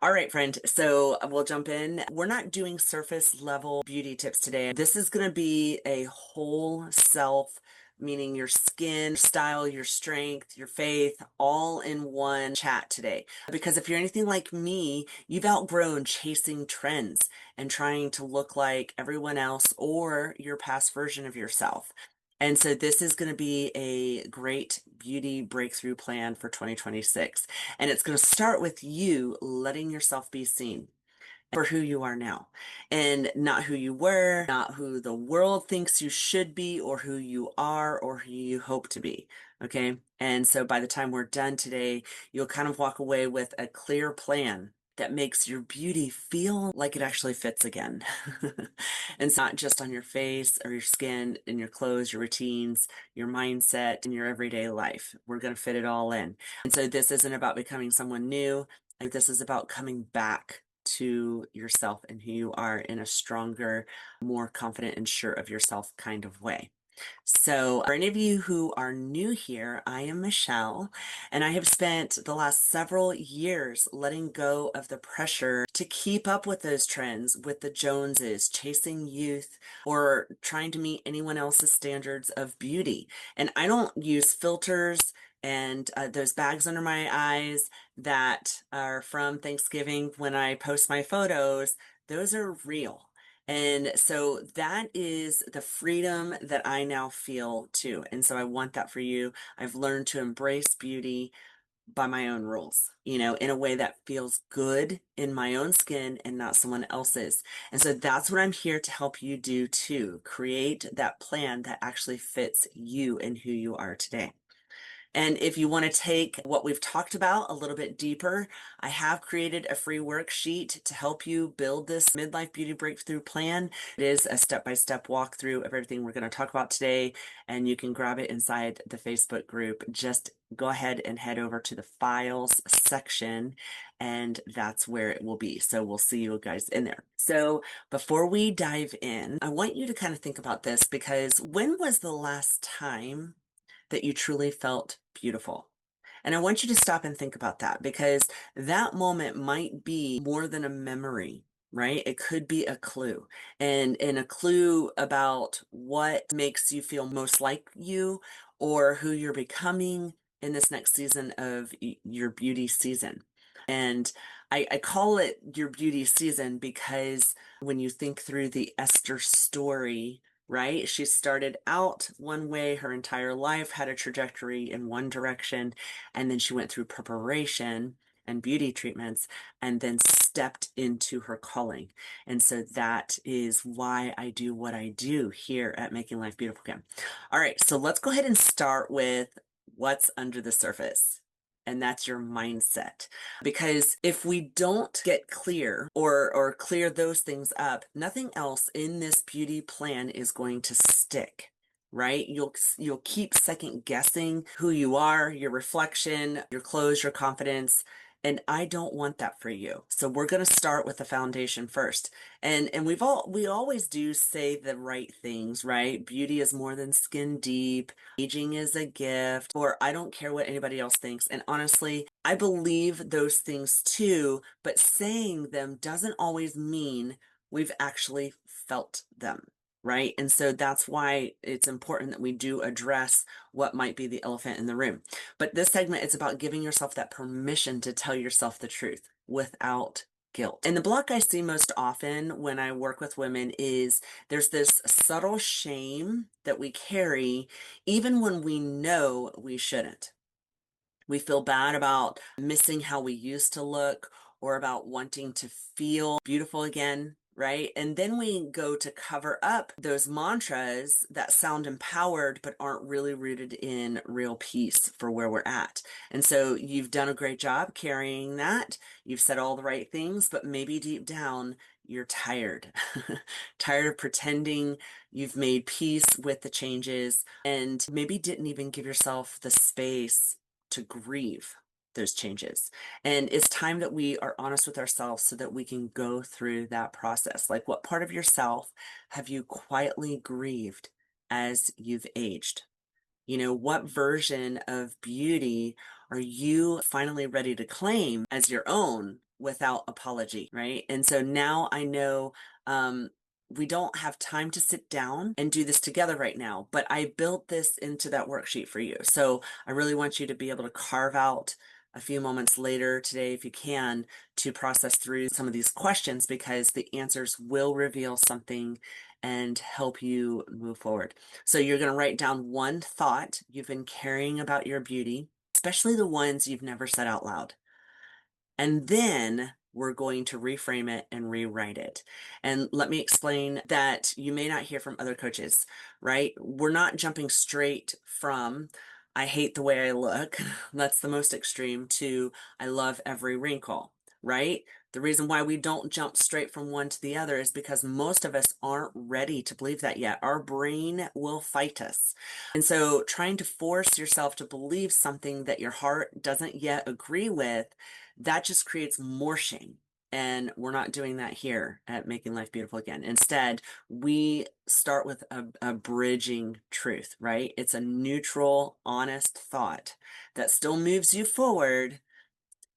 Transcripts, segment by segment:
All right, friend. So we'll jump in. We're not doing surface level beauty tips today. This is going to be a whole self, meaning your skin, style, your strength, your faith, all in one chat today. Because if you're anything like me, you've outgrown chasing trends and trying to look like everyone else or your past version of yourself. And so this is going to be a great beauty breakthrough plan for 2026. And it's going to start with you letting yourself be seen for who you are now and not who you were, not who the world thinks you should be or who you are or who you hope to be. Okay. And so by the time we're done today, you'll kind of walk away with a clear plan that makes your beauty feel like it actually fits again. And it's not just on your face or your skin and your clothes, your routines, your mindset, and your everyday life. We're going to fit it all in. And so this isn't about becoming someone new. This is about coming back to yourself and who you are in a stronger, more confident and sure of yourself kind of way. So, for any of you who are new here, I am Michelle, and I have spent the last several years letting go of the pressure to keep up with those trends, with the Joneses, chasing youth, or trying to meet anyone else's standards of beauty. And I don't use filters and those bags under my eyes that are from Thanksgiving when I post my photos. Those are real. And so that is the freedom that I now feel too. And so I want that for you. I've learned to embrace beauty by my own rules, in a way that feels good in my own skin and not someone else's. And so that's what I'm here to help you do too. Create that plan that actually fits you and who you are today. And if you want to take what we've talked about a little bit deeper, I have created a free worksheet to help you build this midlife beauty breakthrough plan. It is a step-by-step walkthrough of everything we're going to talk about today, and you can grab it inside the Facebook group. Just go ahead and head over to the files section, and that's where it will be. So we'll see you guys in there. So before we dive in, I want you to kind of think about this, because when was the last time that you truly felt beautiful? And I want you to stop and think about that, because that moment might be more than a memory, right? It could be a clue, and a clue about what makes you feel most like you or who you're becoming in this next season of your beauty season. And I call it your beauty season because when you think through the Esther story, right? She started out one way her entire life, had a trajectory in one direction, and then she went through preparation and beauty treatments and then stepped into her calling. And so that is why I do what I do here at Making Life Beautiful again. All right, so let's go ahead and start with what's under the surface. And that's your mindset. Because if we don't get clear or clear those things up, nothing else in this beauty plan is going to stick. Right? You'll keep second guessing who you are, your reflection, your clothes, your confidence. And I don't want that for you. So we're going to start with the foundation first. And we always do say the right things, right? Beauty is more than skin deep. Aging is a gift, or I don't care what anybody else thinks. And honestly, I believe those things too, but saying them doesn't always mean we've actually felt them. Right. And so that's why it's important that we do address what might be the elephant in the room. But this segment is about giving yourself that permission to tell yourself the truth without guilt. And the block I see most often when I work with women is there's this subtle shame that we carry even when we know we shouldn't. We feel bad about missing how we used to look or about wanting to feel beautiful again, right? And then we go to cover up those mantras that sound empowered but aren't really rooted in real peace for where we're at. And so you've done a great job carrying that. You've said all the right things, but maybe deep down, you're tired, tired of pretending you've made peace with the changes, and maybe didn't even give yourself the space to grieve those changes. And it's time that we are honest with ourselves so that we can go through that process. Like, what part of yourself have you quietly grieved as you've aged? What version of beauty are you finally ready to claim as your own without apology, right? And so now I know we don't have time to sit down and do this together right now, but I built this into that worksheet for you. So I really want you to be able to carve out a few moments later today, if you can, to process through some of these questions because the answers will reveal something and help you move forward. So you're going to write down one thought you've been carrying about your beauty, especially the ones you've never said out loud. And then we're going to reframe it and rewrite it. And let me explain that you may not hear from other coaches, right? We're not jumping straight from, I hate the way I look. That's the most extreme to, I love every wrinkle, right? The reason why we don't jump straight from one to the other is because most of us aren't ready to believe that yet. Our brain will fight us. And so trying to force yourself to believe something that your heart doesn't yet agree with, that just creates more shame. And we're not doing that here at Making Life Beautiful Again. Instead, we start with a bridging truth, right? It's a neutral, honest thought that still moves you forward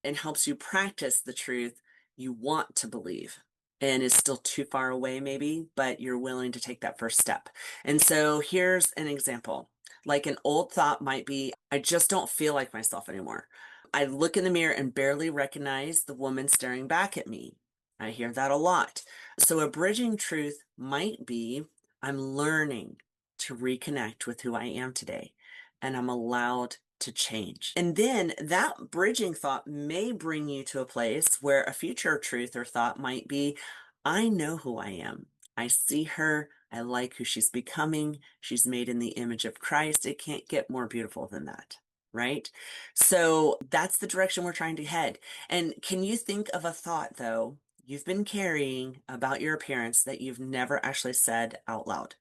and helps you practice the truth you want to believe and is still too far away, maybe, but you're willing to take that first step. And so here's an example. Like an old thought might be, I just don't feel like myself anymore. I look in the mirror and barely recognize the woman staring back at me. I hear that a lot. So a bridging truth might be, I'm learning to reconnect with who I am today, and I'm allowed to change. And then that bridging thought may bring you to a place where a future truth or thought might be, I know who I am. I see her. I like who she's becoming. She's made in the image of Christ. It can't get more beautiful than that, right? So that's the direction we're trying to head. And can you think of a thought, though, you've been carrying about your appearance that you've never actually said out loud?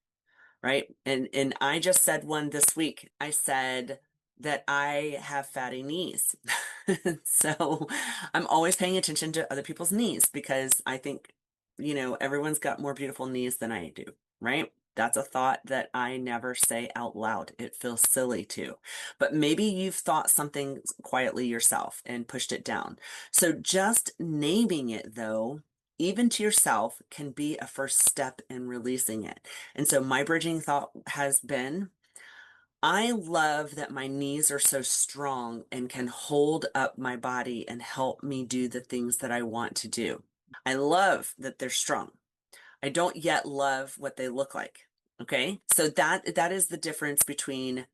Right? And I just said one this week. I said that I have fatty knees. So I'm always paying attention to other people's knees because I think, everyone's got more beautiful knees than I do, right? That's a thought that I never say out loud. It feels silly too. But maybe you've thought something quietly yourself and pushed it down. So just naming it, though, even to yourself, can be a first step in releasing it. And so my bridging thought has been, I love that my knees are so strong and can hold up my body and help me do the things that I want to do. I love that they're strong. I don't yet love what they look like. Okay. So that is the difference between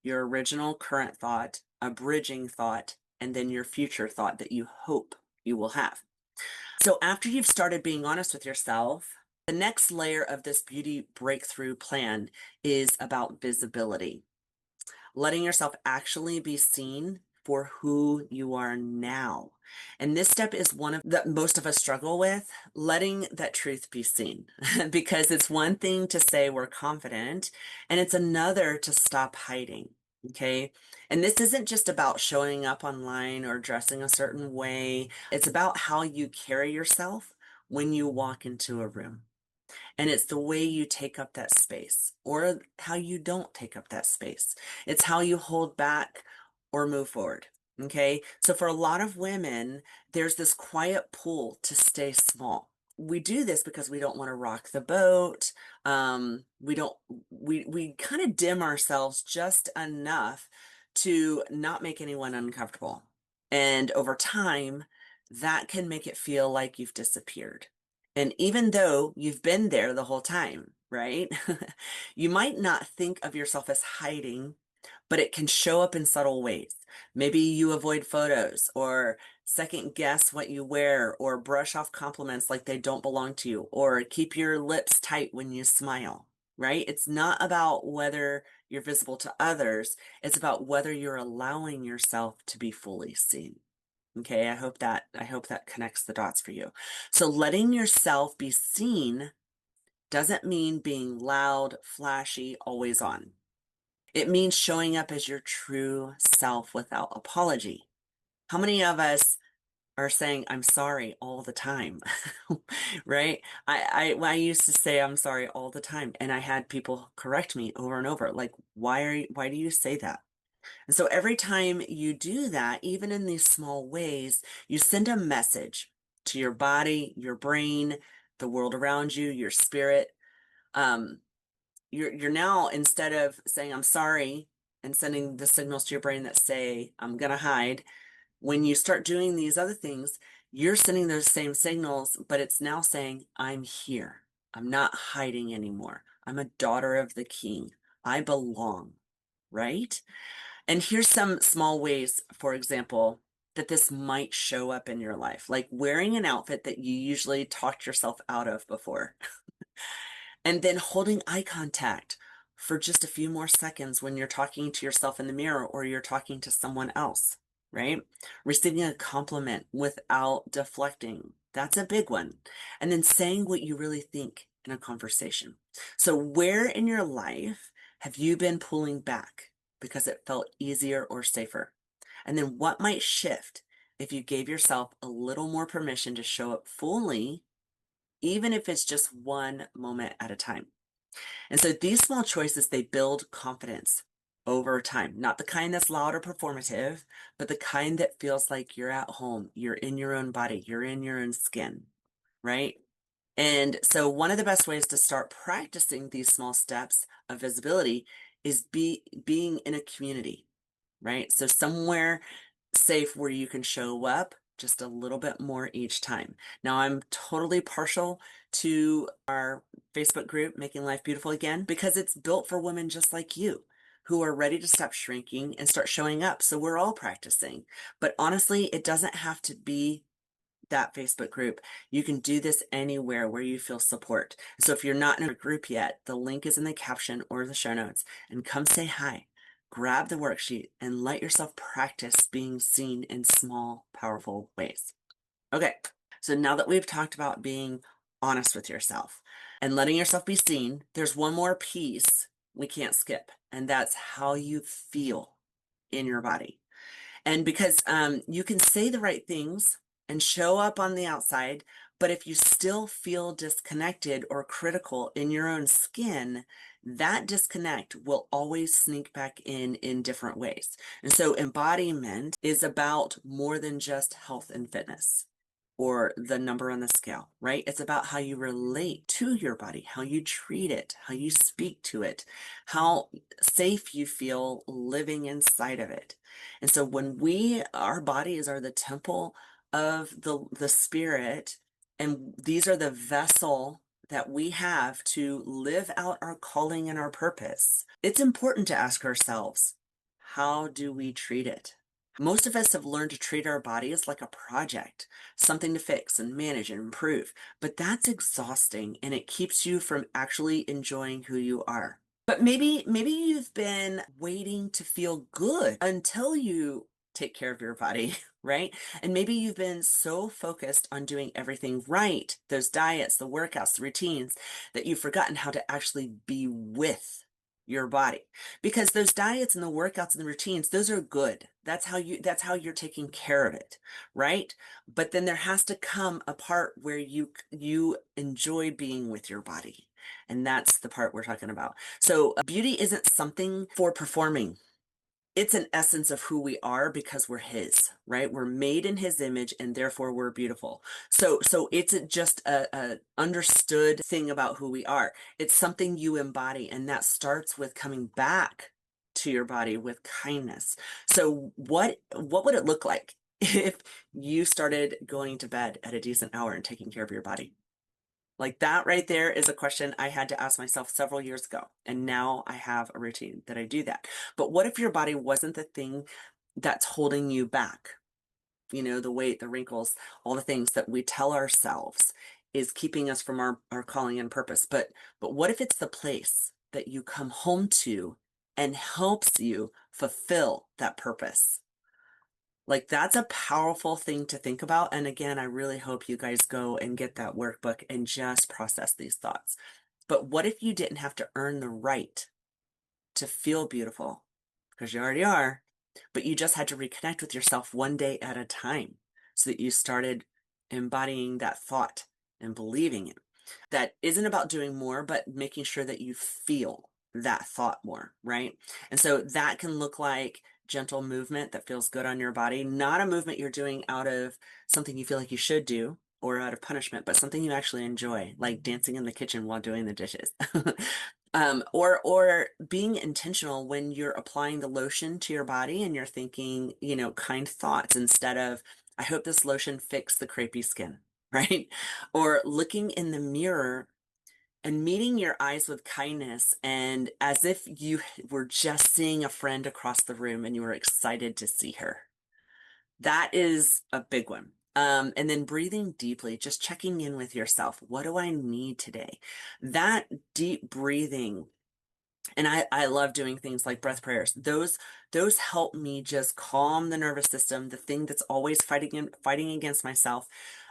your original current thought, a bridging thought, and then your future thought that you hope you will have. So after you've started being honest with yourself, the next layer of this beauty breakthrough plan is about visibility, letting yourself actually be seen for who you are now. And this step is one of that most of us struggle with, letting that truth be seen. Because it's one thing to say we're confident, and it's another to stop hiding. Okay. And this isn't just about showing up online or dressing a certain way. It's about how you carry yourself when you walk into a room. And it's the way you take up that space or how you don't take up that space. It's how you hold back or move forward. Okay. So for a lot of women, there's this quiet pull to stay small. We do this because we don't want to rock the boat. We don't, we kind of dim ourselves just enough to not make anyone uncomfortable. And over time, that can make it feel like you've disappeared. And even though you've been there the whole time, right? You might not think of yourself as hiding, but it can show up in subtle ways. Maybe you avoid photos or second guess what you wear or brush off compliments like they don't belong to you or keep your lips tight when you smile, right? It's not about whether you're visible to others. It's about whether you're allowing yourself to be fully seen. Okay, I hope that connects the dots for you. So letting yourself be seen doesn't mean being loud, flashy, always on. It means showing up as your true self without apology. How many of us are saying I'm sorry all the time? Right? I used to say I'm sorry all the time, and I had people correct me over and over, like, why do you say that? And so every time you do that, even in these small ways, you send a message. to your body, your brain, the world around you, your spirit. Um, you're now, instead of saying I'm sorry and sending the signals to your brain that say I'm gonna hide, when you start doing these other things, you're sending those same signals, but it's now saying I'm here. I'm not hiding anymore. I'm a daughter of the king. I belong, right? And here's some small ways, for example, that this might show up in your life, like wearing an outfit that you usually talked yourself out of before. And then holding eye contact for just a few more seconds when you're talking to yourself in the mirror or you're talking to someone else, right? Receiving a compliment without deflecting. That's a big one. And then saying what you really think in a conversation. So, where in your life have you been pulling back because it felt easier or safer? And then what might shift if you gave yourself a little more permission to show up fully, even if it's just one moment at a time? And so these small choices, they build confidence over time, not the kind that's loud or performative, but the kind that feels like you're at home, you're in your own body, you're in your own skin, right? And so one of the best ways to start practicing these small steps of visibility is being in a community, right? So somewhere safe where you can show up just a little bit more each time. Now, I'm totally partial to our Facebook group, Making Life Beautiful Again, because it's built for women just like you who are ready to stop shrinking and start showing up. So we're all practicing. But honestly, it doesn't have to be that Facebook group. You can do this anywhere where you feel support. So if you're not in a group yet, the link is in the caption or the show notes, and come say hi. Grab the worksheet and let yourself practice being seen in small, powerful ways. Okay, so now that we've talked about being honest with yourself and letting yourself be seen, there's one more piece we can't skip, and that's how you feel in your body. And because you can say the right things and show up on the outside, but if you still feel disconnected or critical in your own skin, that disconnect will always sneak back in different ways. And so embodiment is about more than just health and fitness or the number on the scale, right? It's about how you relate to your body, how you treat it, how you speak to it, how safe you feel living inside of it. And so when our bodies are the temple of the spirit, and these are the vessel that we have to live out our calling and our purpose, it's important to ask ourselves, how do we treat it? Most of us have learned to treat our bodies like a project, something to fix and manage and improve, but that's exhausting and it keeps you from actually enjoying who you are. But maybe you've been waiting to feel good until you take care of your body, right? And maybe you've been so focused on doing everything right, those diets, the workouts, the routines, that you've forgotten how to actually be with your body. Because those diets and the workouts and the routines, those are good. That's how you're taking care of it, right? But then there has to come a part where you enjoy being with your body. And that's the part we're talking about. So beauty isn't something for performing. It's an essence of who we are because we're his, right? We're made in his image and therefore we're beautiful. So it's just a understood thing about who we are. It's something you embody, and that starts with coming back to your body with kindness. So what would it look like if you started going to bed at a decent hour and taking care of your body? Like that right there is a question I had to ask myself several years ago. And now I have a routine that I do that. But what if your body wasn't the thing that's holding you back? You know, the weight, the wrinkles, all the things that we tell ourselves is keeping us from our calling and purpose. But what if it's the place that you come home to and helps you fulfill that purpose? Like that's a powerful thing to think about. And again, I really hope you guys go and get that workbook and just process these thoughts. But what if you didn't have to earn the right to feel beautiful? Because you already are, but you just had to reconnect with yourself one day at a time so that you started embodying that thought and believing it. That isn't about doing more, but making sure that you feel that thought more, right? And so that can look like gentle movement that feels good on your body, not a movement you're doing out of something you feel like you should do or out of punishment, but something you actually enjoy, like dancing in the kitchen while doing the dishes. Or being intentional when you're applying the lotion to your body and you're thinking, kind thoughts instead of, I hope this lotion fixed the crepey skin, right? Or looking in the mirror and meeting your eyes with kindness and as if you were just seeing a friend across the room and you were excited to see her. That is a big one. And then breathing deeply, just checking in with yourself. What do I need today? That deep breathing, and I love doing things like breath prayers. Those help me just calm the nervous system, the thing that's always fighting against myself.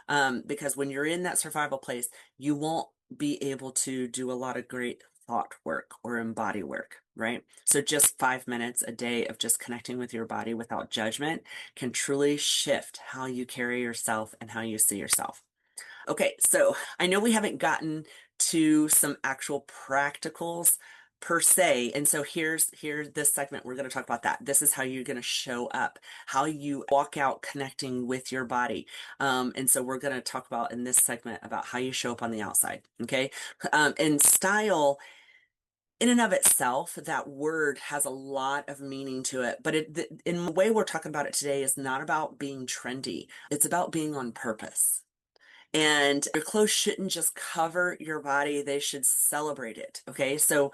Because when you're in that survival place, you won't be able to do a lot of great thought work or embody work, right? So just 5 minutes a day of just connecting with your body without judgment can truly shift how you carry yourself and how you see yourself. Okay, so I know we haven't gotten to some actual practicals per se, and so here's this segment we're going to talk about that. This is how you're going to show up, how you walk out connecting with your body. And so we're going to talk about in this segment about how you show up on the outside. Okay, and style in and of itself, that word has a lot of meaning to it, but in the way we're talking about it today is not about being trendy. It's about being on purpose. And your clothes shouldn't just cover your body, they should celebrate it. Okay. So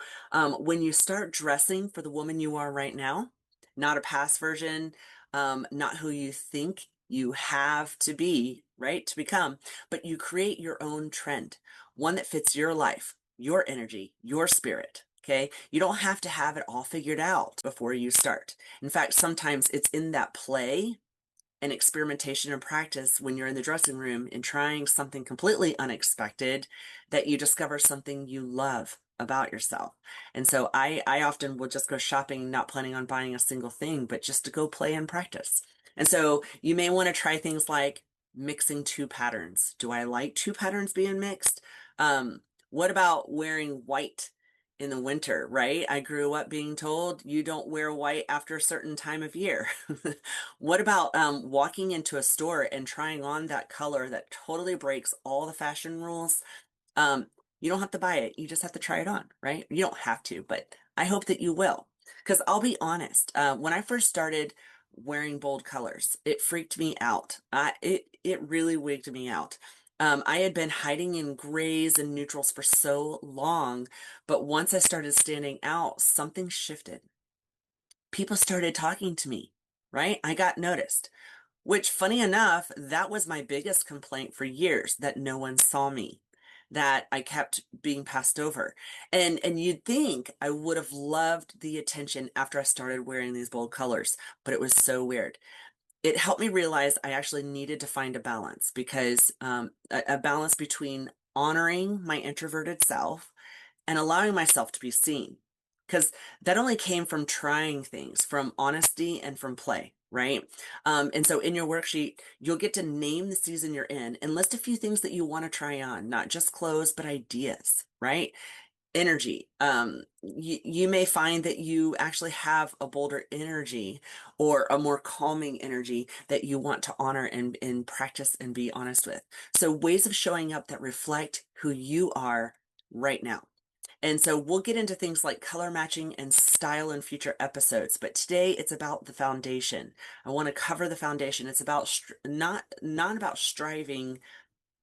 when you start dressing for the woman you are right now, not a past version, not who you think you have to be, right, to become, but you create your own trend, one that fits your life, your energy, your spirit. Okay. You don't have to have it all figured out before you start. In fact, sometimes it's in that play and experimentation and practice when you're in the dressing room and trying something completely unexpected that you discover something you love about yourself. And so I often will just go shopping, not planning on buying a single thing, but just to go play and practice. And so you may want to try things like mixing two patterns. Do I like two patterns being mixed? What about wearing white in the winter, right? I grew up being told you don't wear white after a certain time of year. What about walking into a store and trying on that color that totally breaks all the fashion rules? Um, you don't have to buy it. You just have to try it on, right? You don't have to, but I hope that you will. Because I'll be honest, when I first started wearing bold colors, it freaked me out. It really wigged me out. I had been hiding in grays and neutrals for so long, but once I started standing out, something shifted. People started talking to me, right? I got noticed. Which, funny enough, that was my biggest complaint for years, that no one saw me, that I kept being passed over. And you'd think I would have loved the attention after I started wearing these bold colors, but it was so weird. It helped me realize I actually needed to find a balance because a balance between honoring my introverted self and allowing myself to be seen. Because that only came from trying things, from honesty and from play, right? And so in your worksheet, you'll get to name the season you're in and list a few things that you want to try on, not just clothes, but ideas, right? Energy. You may find that you actually have a bolder energy or a more calming energy that you want to honor and practice and be honest with. So ways of showing up that reflect who you are right now. And so we'll get into things like color matching and style in future episodes, but today it's about the foundation. I want to cover the foundation. It's about not about striving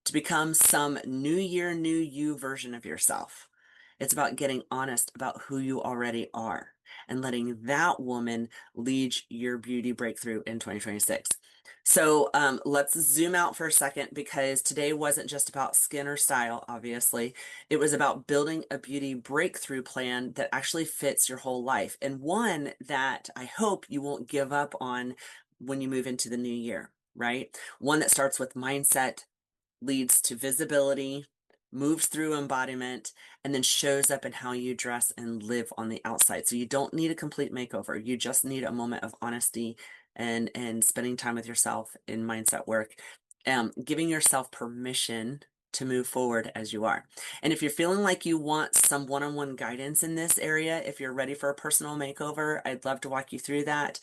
to become some new year, new you version of yourself. It's about getting honest about who you already are and letting that woman lead your beauty breakthrough in 2026. So let's zoom out for a second because today wasn't just about skin or style, obviously. It was about building a beauty breakthrough plan that actually fits your whole life and one that I hope you won't give up on when you move into the new year, right? One that starts with mindset, leads to visibility, moves through embodiment, and then shows up in how you dress and live on the outside. So you don't need a complete makeover. You just need a moment of honesty and spending time with yourself in mindset work. Giving yourself permission to move forward as you are. And if you're feeling like you want some one-on-one guidance in this area, if you're ready for a personal makeover, I'd love to walk you through that.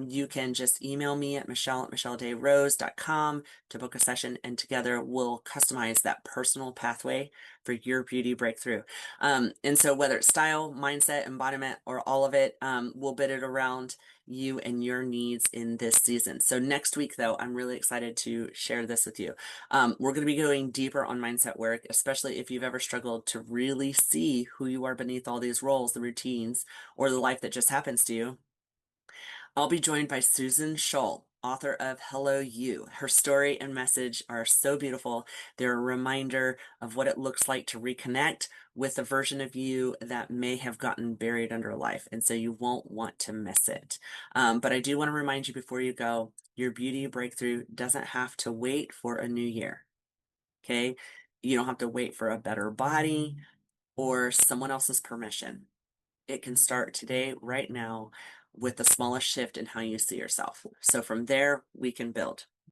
You can just email me at michelle@michelledayrose.com to book a session, and together we'll customize that personal pathway for your beauty breakthrough. And so whether it's style, mindset, embodiment, or all of it, we'll bid it around you and your needs in this season. So next week, though, I'm really excited to share this with you. We're going to be going deeper on mindset work, especially if you've ever struggled to really see who you are beneath all these roles, the routines, or the life that just happens to you. I'll be joined by Susan Scholl, author of Hello You. Her story and message are so beautiful. They're a reminder of what it looks like to reconnect with a version of you that may have gotten buried under life. And so you won't want to miss it. But I do want to remind you before you go, your beauty breakthrough doesn't have to wait for a new year. Okay? You don't have to wait for a better body or someone else's permission. It can start today, right now, with the smallest shift in how you see yourself. So from there, we can build.